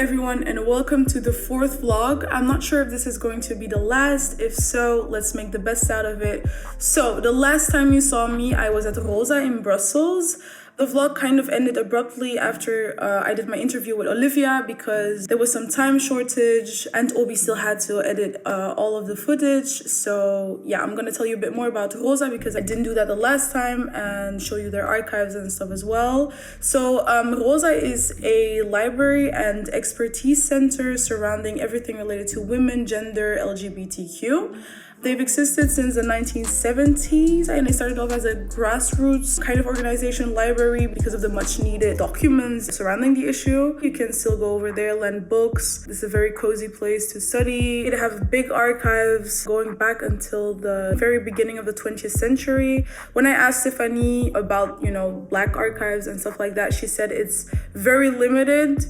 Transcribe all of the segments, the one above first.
everyone, and welcome to the fourth vlog. I'm not sure if this is going to be the last. If so, let's make the best out of it. So the last time you saw me, I was at Rosa in Brussels. The vlog kind of ended abruptly after I did my interview with Olivia because there was some time shortage and Obi still had to edit all of the footage. So yeah, I'm gonna tell you a bit more about Rosa because I didn't do that the last time and show you their archives and stuff as well. So Rosa is a library and expertise center surrounding everything related to women, gender, LGBTQ. They've existed since the 1970s and they started off as a grassroots kind of organization library because of the much needed documents surrounding the issue. You can still go over there, lend books. This is a very cozy place to study. They have big archives going back until the very beginning of the 20th century. When I asked Stephanie about, Black archives and stuff like that, she said it's very limited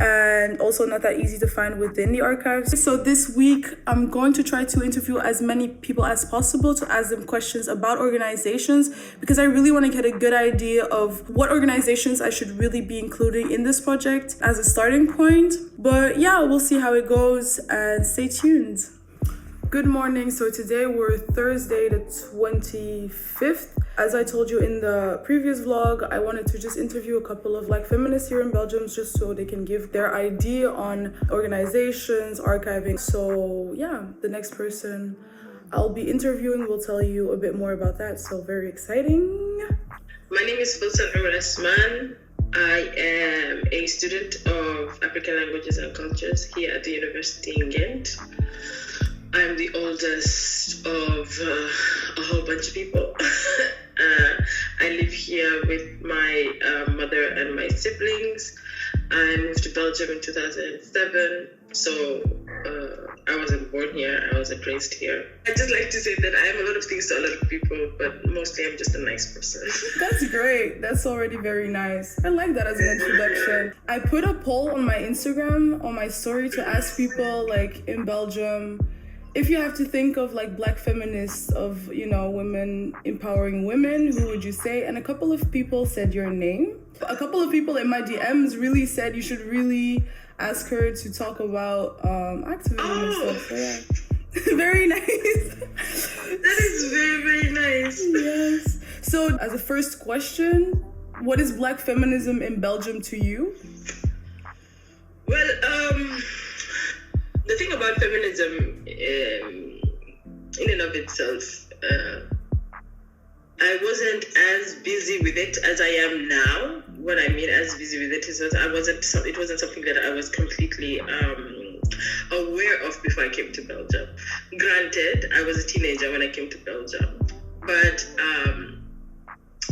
and also not that easy to find within the archives. So this week, I'm going to try to interview as many people as possible to ask them questions about organizations because I really want to get a good idea of what organizations I should really be including in this project as a starting point. But yeah, we'll see how it goes and stay tuned. Good morning. So today we're Thursday the 25th. As I told you in the previous vlog, I wanted to just interview a couple of feminists here in Belgium just so they can give their idea on organizations, archiving. So yeah, the next person I'll be interviewing will tell you a bit more about that. So very exciting. My name is Fulton Asman. I am a student of African languages and cultures here at the university in Ghent. I'm the oldest of a whole bunch of people. I live here with my mother and my siblings. I moved to Belgium in 2007, so I wasn't born here, I wasn't raised here. I just like to say that I am a lot of things to a lot of people, but mostly I'm just a nice person. That's great. That's already very nice. I like that as an introduction. I put a poll on my Instagram, on my story to ask people in Belgium, if you have to think of Black feminists of, women empowering women, who would you say? And a couple of people said your name. A couple of people in my DMs really said you should really ask her to talk about activism and stuff. So yeah. Very nice. That is very, very nice. Yes. So as a first question, what is Black feminism in Belgium to you? Well, the thing about feminism, in and of itself, I wasn't as busy with it as I am now. What I mean as busy with it is that it wasn't something that I was completely aware of before I came to Belgium. Granted, I was a teenager when I came to Belgium, but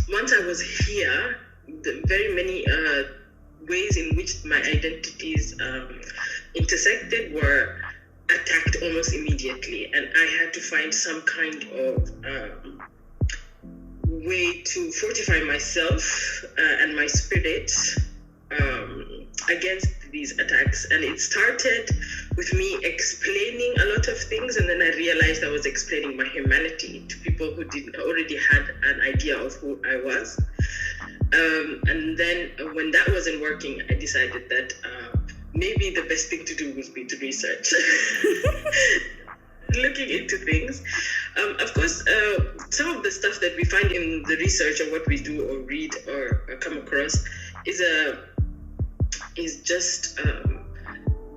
once I was here, the very many ways in which my identities intersected were attacked almost immediately, and I had to find some kind of way to fortify myself and my spirit against these attacks. And it started with me explaining a lot of things, and then I realized I was explaining my humanity to people who already had an idea of who I was. And then when that wasn't working, I decided that maybe the best thing to do would be to research. Looking into things. Of course, some of the stuff that we find in the research or what we do or read or come across is just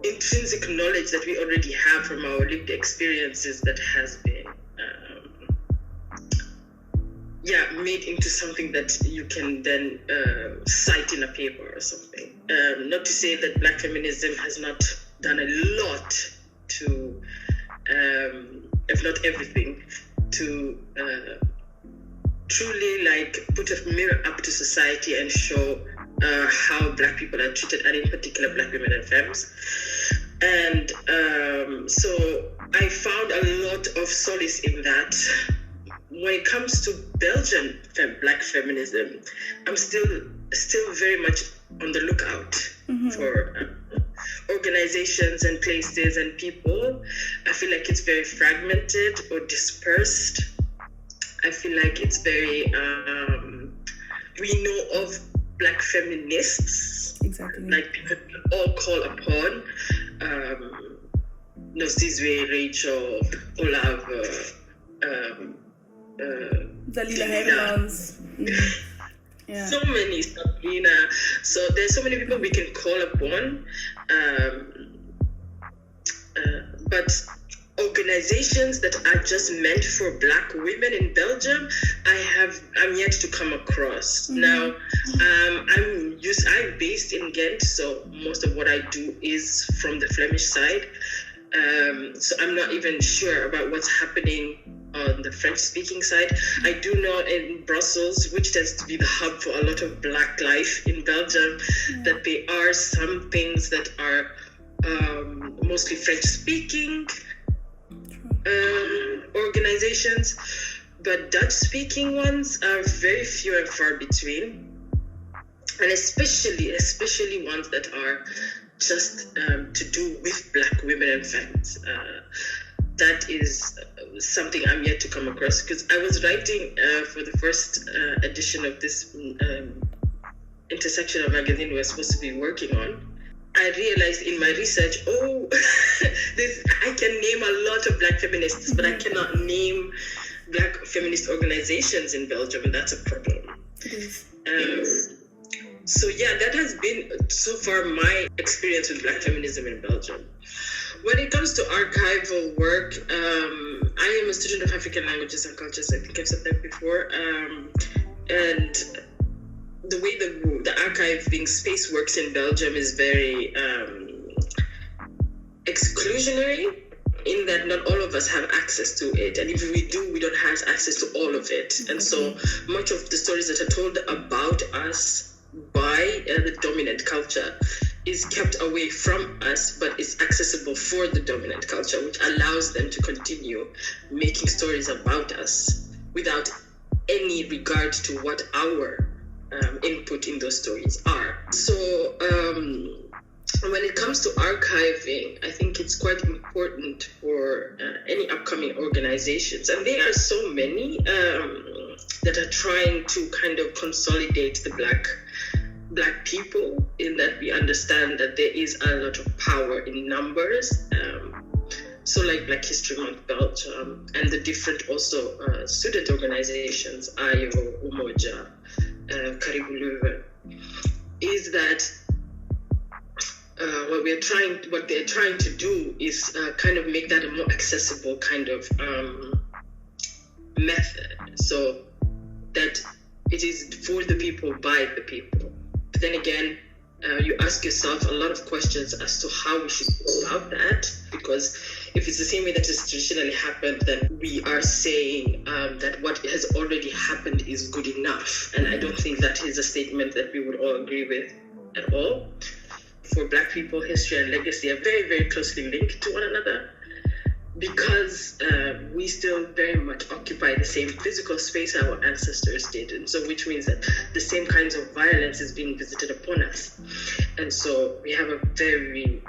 intrinsic knowledge that we already have from our lived experiences that has been made into something that you can then cite in a paper or something. Not to say that Black feminism has not done a lot to, if not everything, to truly put a mirror up to society and show how Black people are treated, and in particular Black women and femmes. And so I found a lot of solace in that. When it comes to Belgian Black feminism, I'm still very much on the lookout for organizations and places and people. I feel like it's very fragmented or dispersed. I feel like it's very, we know of Black feminists, Exactly. Like people can all call upon. Sizwe, Rachel, Olav, Dalila Hermans. Yeah. So many, Sabrina. So there's so many people we can call upon. But organizations that are just meant for Black women in Belgium, I'm yet to come across. Now, I'm based in Ghent, so most of what I do is from the Flemish side. So I'm not even sure about what's happening on the French-speaking side. I do know in Brussels, which tends to be the hub for a lot of Black life in Belgium, that there are some things that are mostly French-speaking organizations, but Dutch-speaking ones are very few and far between, and especially ones that are just to do with Black women and femmes. That is something I'm yet to come across, because I was writing for the first edition of this intersectional magazine we're supposed to be working on. I realized in my research, I can name a lot of Black feminists, but I cannot name Black feminist organizations in Belgium, and that's a problem. So yeah, that has been so far my experience with Black feminism in Belgium. When it comes to archival work, I am a student of African languages and cultures. I think I've said that before. And the way the archiving space works in Belgium is very exclusionary, in that not all of us have access to it. And if we do, we don't have access to all of it. And so much of the stories that are told about us by the dominant culture is kept away from us, but is accessible for the dominant culture, which allows them to continue making stories about us without any regard to what our input in those stories are. So when it comes to archiving, I think it's quite important for any upcoming organizations, and there are so many that are trying to kind of consolidate the Black people, in that we understand that there is a lot of power in numbers. So like Black History Month Belgium and the different also student organizations, Ayo, Umoja, Karibu Leuven, is that what they're trying to do is kind of make that a more accessible kind of method, so that it is for the people, by the people. But then again, you ask yourself a lot of questions as to how we should go about that, because if it's the same way that it's traditionally happened, then we are saying that what has already happened is good enough. And I don't think that is a statement that we would all agree with at all. For Black people, history and legacy are very, very closely linked to one another, because we still very much occupy the same physical space our ancestors did, and so which means that the same kinds of violence is being visited upon us. And so we have a very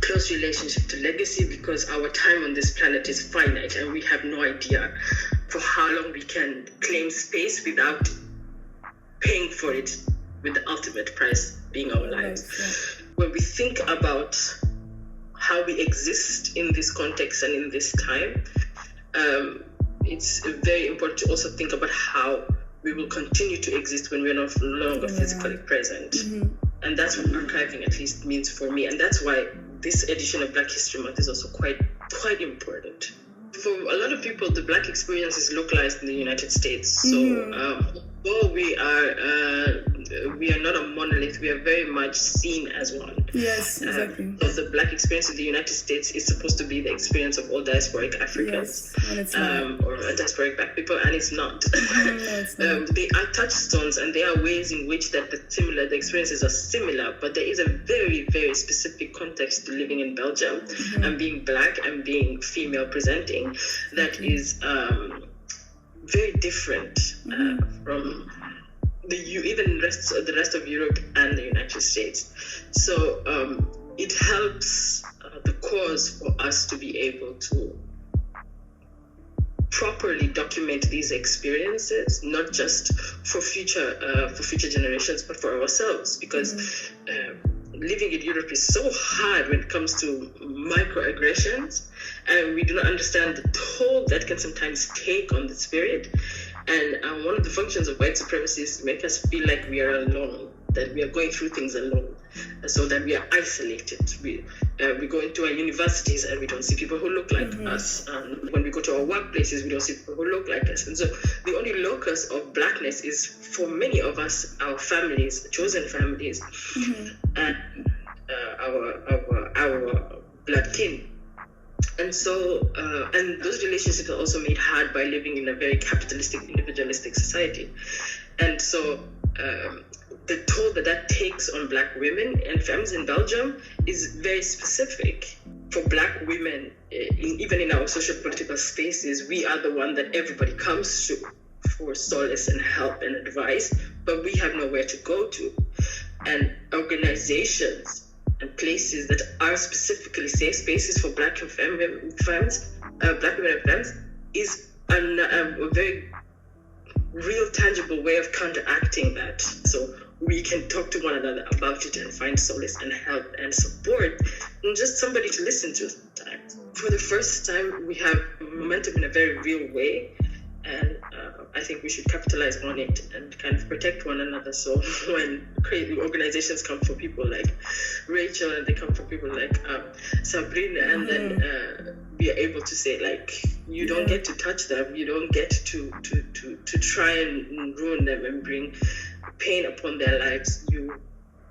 close relationship to legacy, because our time on this planet is finite, and we have no idea for how long we can claim space without paying for it, with the ultimate price being our lives. When we think about how we exist in this context and in this time, it's very important to also think about how we will continue to exist when we're no longer physically present. And that's what archiving at least means for me. And that's why this edition of Black History Month is also quite important. For a lot of people, the Black experience is localized in the United States. So although we are not a monolith, we are very much seen as one. Yes, exactly. Because the Black experience in the United States is supposed to be the experience of all diasporic Africans, and it's not. Or diasporic Black people, and it's not. No, it's not. They are touchstones, and there are ways in which that the experiences are similar, but there is a very, very specific context to living in Belgium and being Black and being female presenting that is very different from even the rest of Europe and the United States. So it helps the cause for us to be able to properly document these experiences, not just for future generations, but for ourselves, because living in Europe is so hard when it comes to microaggressions, and we do not understand the toll that can sometimes take on the spirit. And one of the functions of white supremacy is to make us feel like we are alone, that we are going through things alone, so that we are isolated. We go into our universities and we don't see people who look like us. When we go to our workplaces, we don't see people who look like us. And so the only locus of blackness is, for many of us, our families, chosen families, and our blood kin. And so, and those relationships are also made hard by living in a very capitalistic, individualistic society. And so, the toll that takes on Black women and femmes in Belgium is very specific. For Black women, even in our social political spaces, we are the one that everybody comes to for solace and help and advice, but we have nowhere to go to. And organizations and places that are specifically safe spaces for Black and femmes, Black women and femmes, is a very real, tangible way of counteracting that. So we can talk to one another about it and find solace and help and support, and just somebody to listen to sometimes. For the first time, we have momentum in a very real way, and I think we should capitalize on it and kind of protect one another. So when crazy organizations come for people like Rachel, and they come for people like Sabrina, and then we are able to say, like, you don't get to touch them, you don't get to try and ruin them and bring pain upon their lives. You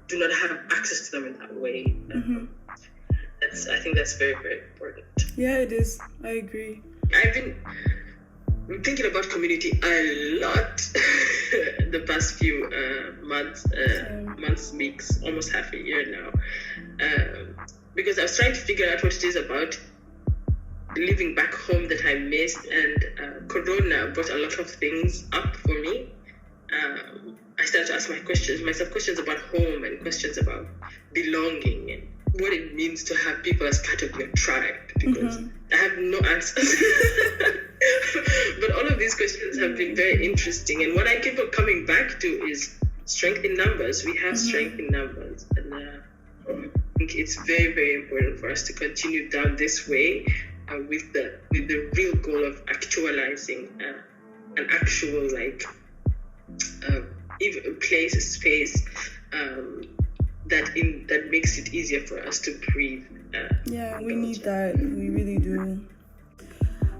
do not have access to them in that way. I think that's very, very important. Yeah, it is. I agree. I've been thinking about community a lot the past few months, weeks, almost half a year now, because I was trying to figure out what it is about living back home that I missed, and Corona brought a lot of things up for me. I started to ask myself questions about home, and questions about belonging, and what it means to have people as part of your tribe, because I have no answers. But all of these questions have been very interesting, and what I keep on coming back to is strength in numbers. We have strength in numbers, and I think it's very, very important for us to continue down this way, with the real goal of actualizing an actual, like, even space that makes it easier for us to breathe. Yeah, we need that. We really do.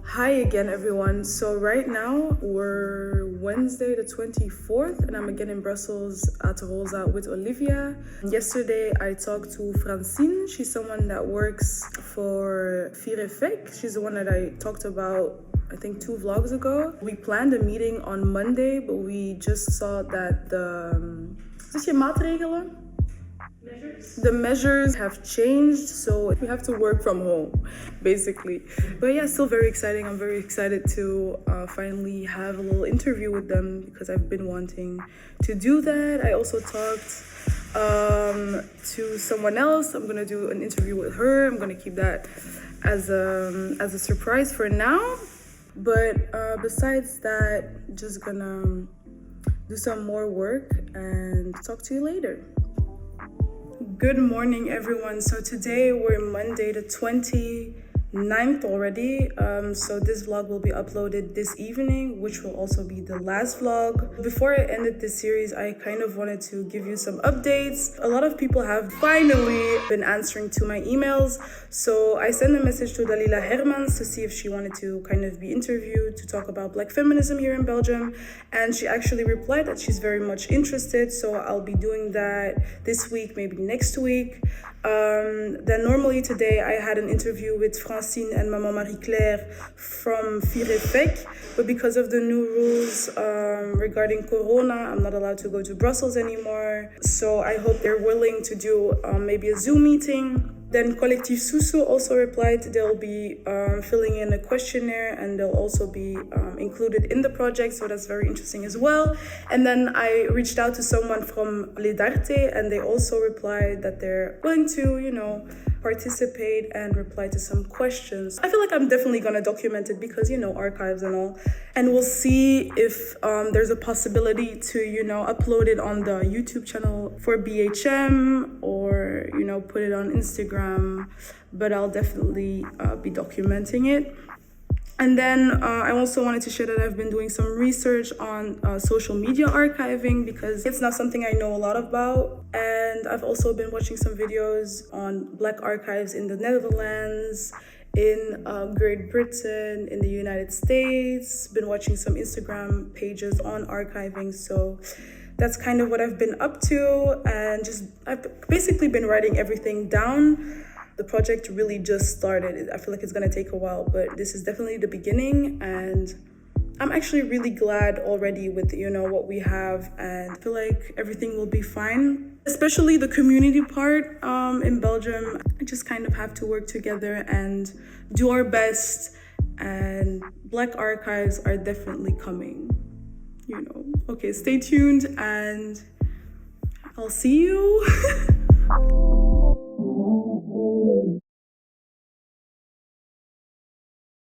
Hi again, everyone. So right now we're Wednesday the 24th, and I'm again in Brussels at Rosa with Olivia. Yesterday I talked to Francine. She's someone that works for Vrouwengeschiedenis. She's the one that I talked about, I think, 2 vlogs ago. We planned a meeting on Monday, but we just saw that the measures have changed, so we have to work from home, basically. But yeah, still very exciting. I'm very excited to finally have a little interview with them, because I've been wanting to do that. I also talked to someone else. I'm gonna do an interview with her. I'm gonna keep that as a surprise for now. But besides that, just gonna do some more work and talk to you later. Good morning, everyone. So today we're Monday the 29th already. So this vlog will be uploaded this evening, which will also be the last vlog. Before I ended this series, I kind of wanted to give you some updates. A lot of people have finally been answering to my emails. So I sent a message to Dalila Hermans to see if she wanted to kind of be interviewed to talk about Black feminism here in Belgium. And she actually replied that she's very much interested. So I'll be doing that this week, maybe next week. Then normally today I had an interview with Francine and Maman Marie-Claire from Vrouwengeschiedenis, but because of the new rules regarding Corona, I'm not allowed to go to Brussels anymore. So I hope they're willing to do maybe a Zoom meeting. Then Collectief Susu also replied they'll be filling in a questionnaire, and they'll also be included in the project, so that's very interesting as well. And then I reached out to someone from Lidarte, and they also replied that they're willing to, participate and reply to some questions. I feel like I'm definitely gonna document it because, archives and all. And we'll see if there's a possibility to, upload it on the YouTube channel for BHM or, put it on Instagram. But I'll definitely be documenting it. And then I also wanted to share that I've been doing some research on social media archiving because it's not something I know a lot about. And I've also been watching some videos on Black archives in the Netherlands, in Great Britain, in the United States. Been watching some Instagram pages on archiving. So that's kind of what I've been up to. And I've basically been writing everything down. The project really just started. I feel like it's gonna take a while, but this is definitely the beginning, and I'm actually really glad already with, what we have, and I feel like everything will be fine. Especially the community part in Belgium. I just kind of have to work together and do our best, and Black archives are definitely coming, Okay, stay tuned, and I'll see you.